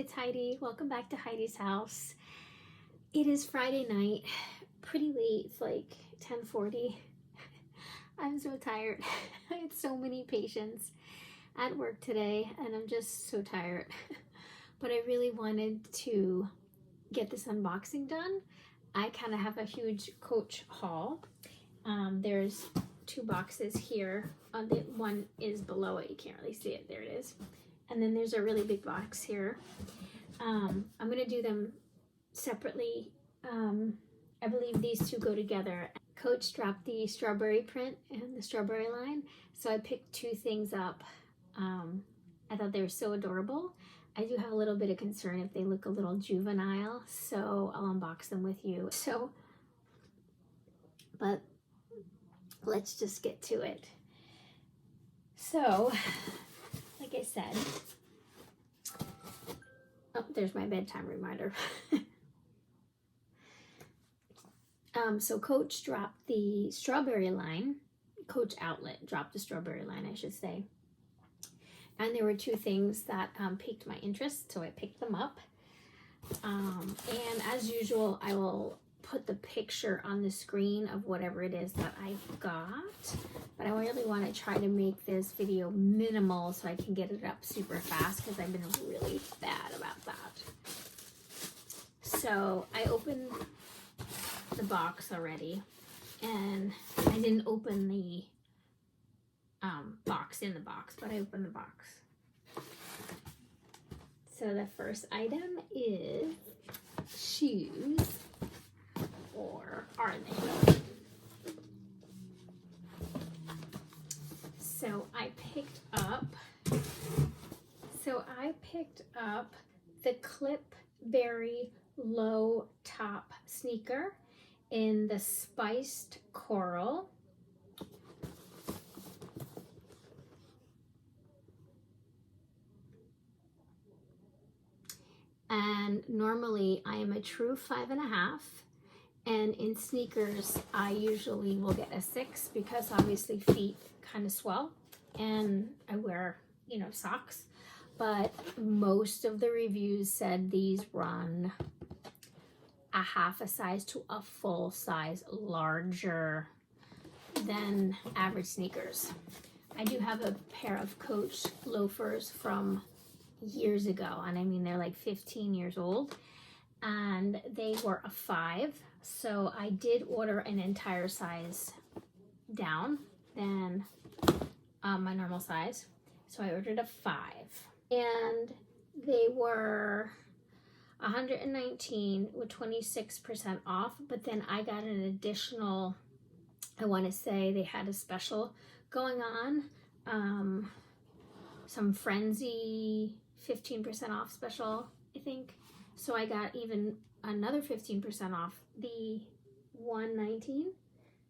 it's Heidi. Welcome back to Heidi's house. It is Friday night, pretty late. It's like 10:40. I'm so tired. I had so many patients at work today and I'm just so tired. But I really wanted to get this unboxing done. I kind of have a huge Coach haul. There's two boxes here. The one is below it. You can't really see it. There it is. And then there's a really big box here. I'm going to do them separately. I believe these two go together. Coach dropped the strawberry print and the strawberry line, so I picked two things up. I thought they were so adorable. I do have a little bit of concern if they look a little juvenile, so I'll unbox them with you. But let's just get to it. So, like I said, oh, there's my bedtime reminder. So Coach dropped the strawberry line. Coach Outlet dropped the strawberry line, I should say. And there were two things that piqued my interest, so I picked them up. And as usual, I will put the picture on the screen of whatever it is that I've got. But I really want to try to make this video minimal so I can get it up super fast because I've been really bad about that. So I opened the box already, and I didn't open the box in the box, but I opened the box. So the first item is shoes, or are they? So I picked up the Clip-Berry low top sneaker in the spiced coral. And normally I am a true 5.5, and in sneakers I usually will get a 6 because obviously feet kind of swell and I wear, socks. But most of the reviews said these run a half a size to a full size larger than average sneakers. I do have a pair of Coach loafers from years ago, and I mean they're like 15 years old, and they were a 5, so I did order an entire size down than my normal size, so I ordered a 5, and they were $119 with 26% off, but then I got an additional, I want to say they had a special going on, some frenzy 15% off special, I think. So I got even another 15% off the $119.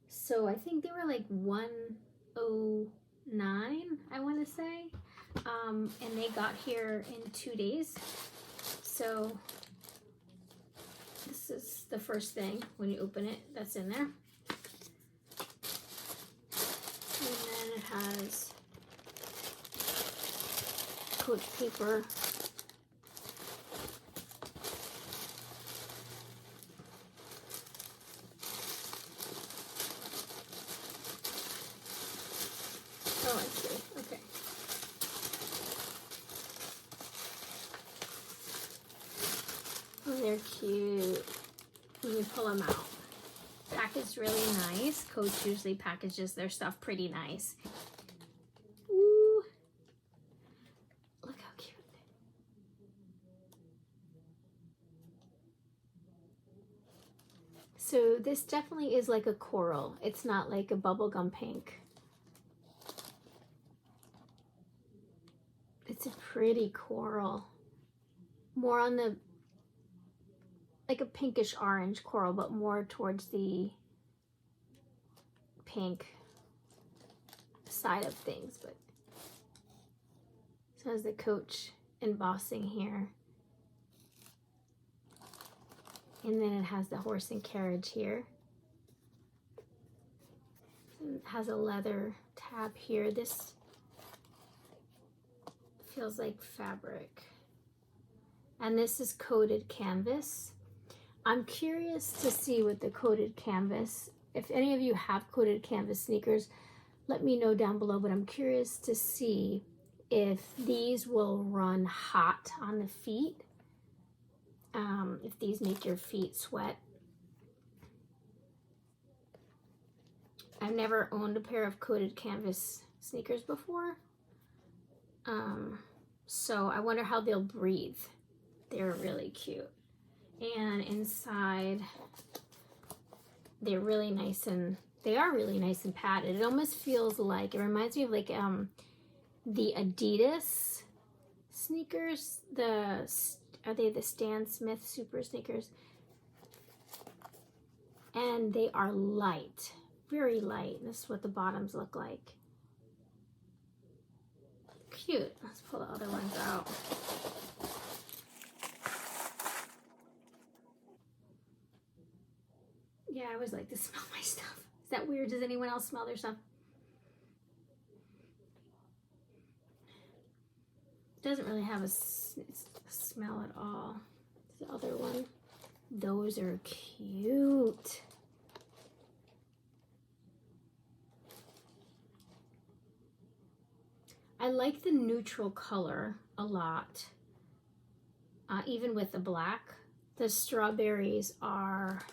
So I think they were like $109, I want to say. And they got here in 2 days. So this is the first thing when you open it that's in there. And then it has Coach paper. Oh, I see. Okay. Oh, they're cute. Let me pull them out. Packaged really nice. Coach usually packages their stuff pretty nice. Ooh. Look how cute. So this definitely is like a coral. It's not like a bubblegum pink. It's a pretty coral. More on the, like a pinkish orange coral, but more towards the pink side of things. But so has the Coach embossing here. And then it has the horse and carriage here. It has a leather tab here. This feels like fabric. And this is coated canvas. I'm curious to see what the coated canvas, if any of you have coated canvas sneakers, let me know down below, but I'm curious to see if these will run hot on the feet, if these make your feet sweat. I've never owned a pair of coated canvas sneakers before, so I wonder how they'll breathe. They're really cute. And inside, they are really nice and padded. It almost feels like, it reminds me of like the Adidas sneakers. Are they the Stan Smith Super sneakers? And they are light, very light. This is what the bottoms look like. Cute. Let's pull the other ones out. Yeah, I always like to smell my stuff. Is that weird? Does anyone else smell their stuff? Doesn't really have a smell at all. The other one. Those are cute. I like the neutral color a lot, even with the black. The strawberries are,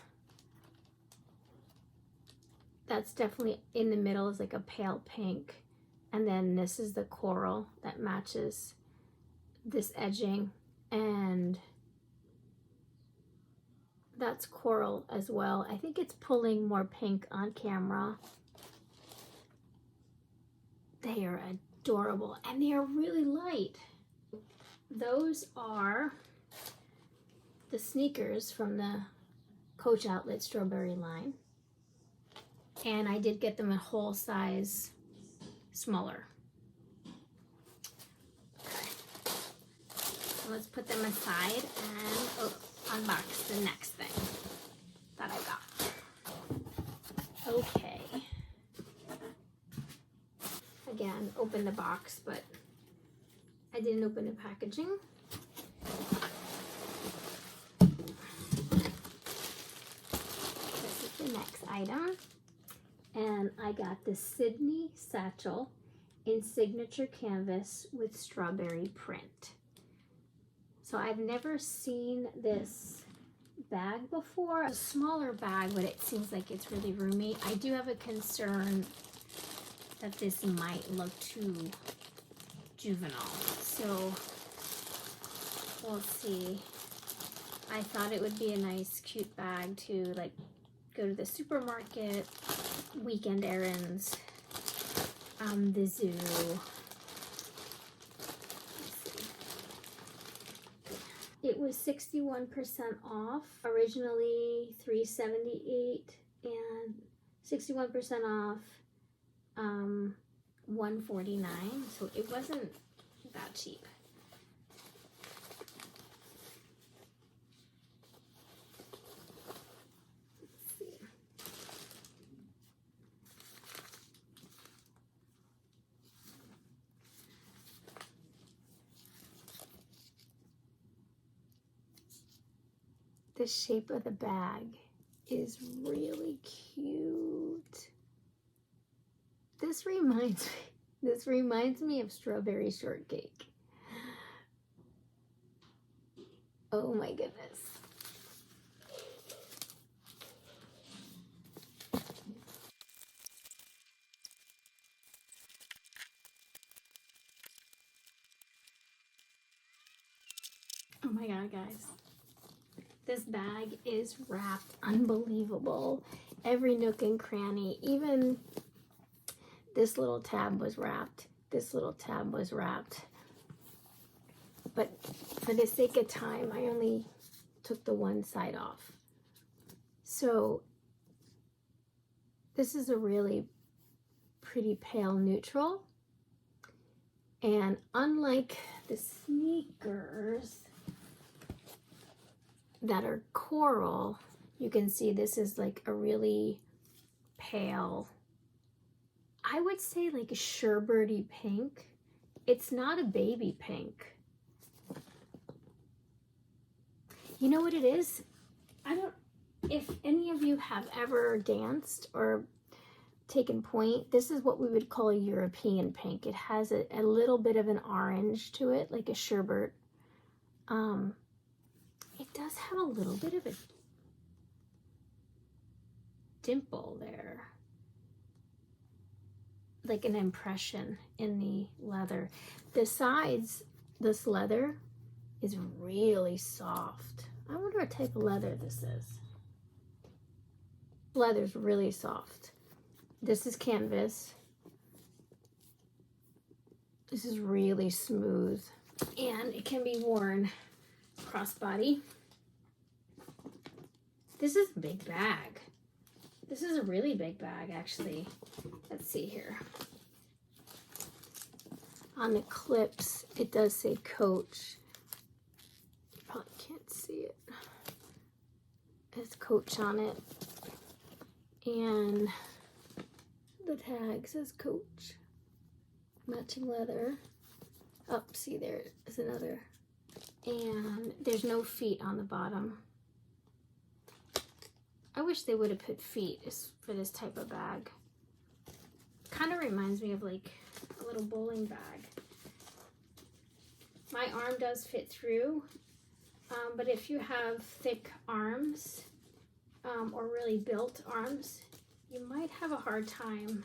that's definitely in the middle, is like a pale pink. And then this is the coral that matches this edging, and that's coral as well. I think it's pulling more pink on camera. They are adorable, and they are really light. Those are the sneakers from the Coach Outlet Strawberry line, and I did get them a whole size smaller. Okay. So let's put them aside and unbox the next thing that I got. Okay. Again, open the box, but I didn't open the packaging. This is the next item. And I got the Sydney Satchel in signature canvas with strawberry print. So I've never seen this bag before. It's a smaller bag, but it seems like it's really roomy. I do have a concern that this might look too juvenile, so we'll see. I thought it would be a nice cute bag to like go to the supermarket, weekend errands, the zoo. It was 61% off, originally $378, and 61% off, $149, so it wasn't that cheap. Let's see. The shape of the bag is really cute. This reminds me of strawberry shortcake. Oh my goodness. Oh my god, guys. This bag is wrapped unbelievable. Every nook and cranny, even this little tab was wrapped. This little tab was wrapped. But for the sake of time, I only took the one side off. So this is a really pretty pale neutral. And unlike the sneakers that are coral, you can see this is like a really pale, I would say like a sherbety pink. It's not a baby pink. You know what it is? I don't, if any of you have ever danced or taken point, this is what we would call a European pink. It has a little bit of an orange to it, like a sherbet. It does have a little bit of a dimple there, like an impression in the leather. The sides, this leather is really soft. I wonder what type of leather this is. Leather's really soft. This is canvas. This is really smooth, and it can be worn crossbody. This is a big bag. This is a really big bag, actually. Let's see here. On the clips, it does say Coach. You probably can't see it. It's Coach on it. And the tag says Coach. Matching leather. Oh, see, there is another. And there's no feet on the bottom. I wish they would have put feet for this type of bag. Kind of reminds me of like a little bowling bag. My arm does fit through, but if you have thick arms or really built arms, you might have a hard time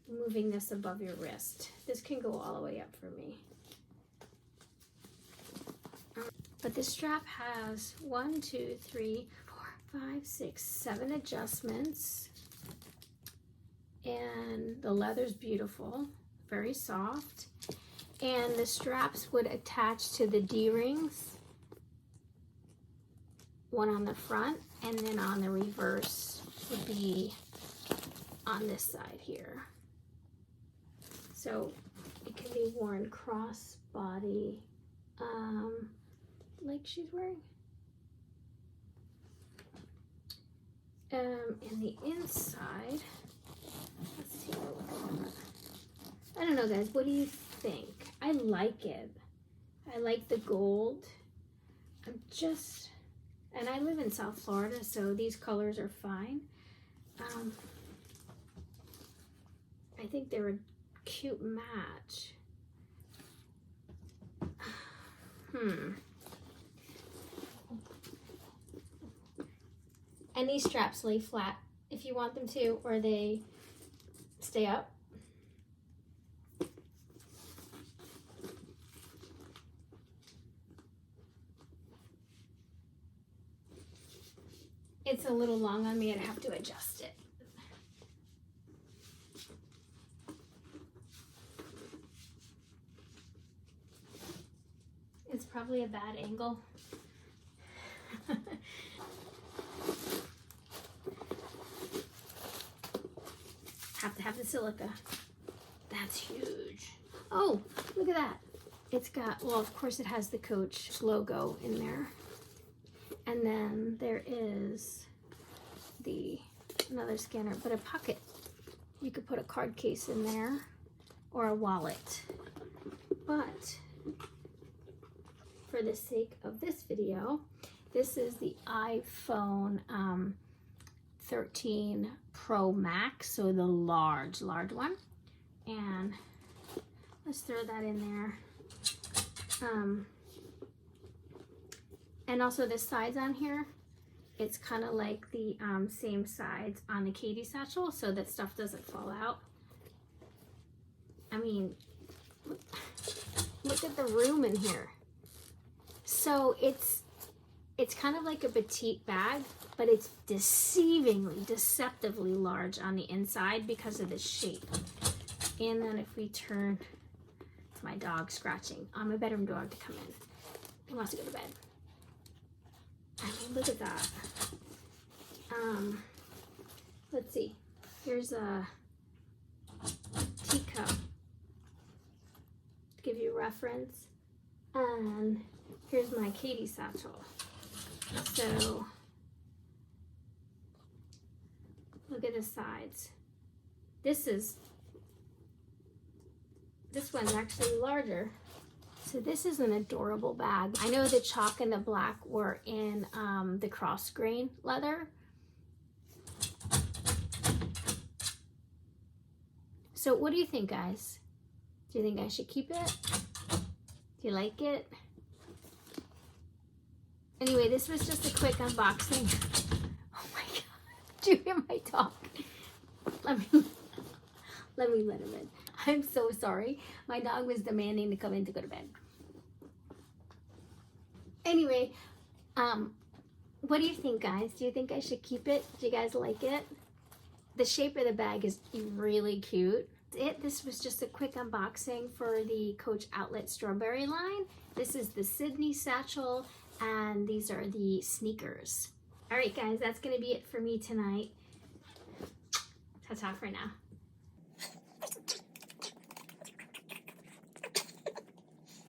moving this above your wrist. This can go all the way up for me. But this strap has 1, 2, 3, 4, 5, 6, 7 adjustments. And the leather's beautiful, very soft. And the straps would attach to the D-rings. One on the front, and then on the reverse would be on this side here. So it can be worn cross-body, like she's wearing. In the inside, let's see what we're looking at. I don't know, guys, what do you think? I like it. I like the gold. And I live in South Florida, so these colors are fine. I think they're a cute match. And these straps lay flat if you want them to, or they stay up. It's a little long on me, I'd have to adjust it. It's probably a bad angle. Have to have the silica. That's huge. Oh, look at that. It's got, well, of course it has the Coach logo in there. And then there is another scanner, but a pocket. You could put a card case in there or a wallet. But for the sake of this video, this is the iPhone 13 Pro Max, so the large one. And let's throw that in there. And also the sides on here, it's kind of like the same sides on the Sydney Satchel, so that stuff doesn't fall out. I mean, look at the room in here. So it's kind of like a petite bag, but it's deceptively large on the inside because of the shape. And then if we turn, it's my dog scratching on my bedroom door to come in. He wants to go to bed. I mean, look at that. Let's see. Here's a teacup to give you a reference. And here's my Sydney Satchel. So look at the sides. This one's actually larger. So this is an adorable bag. I know the chalk and the black were in the cross grain leather. So what do you think, guys? Do you think I should keep it? Do you like it? Anyway, this was just a quick unboxing. Oh my God, do you hear my dog? Let me let him in. I'm so sorry. My dog was demanding to come in to go to bed. Anyway, what do you think, guys? Do you think I should keep it? Do you guys like it? The shape of the bag is really cute. This was just a quick unboxing for the Coach Outlet Strawberry line. This is the Sydney Satchel, and these are the sneakers. All right, guys, that's gonna be it for me tonight. Ta-ta for now.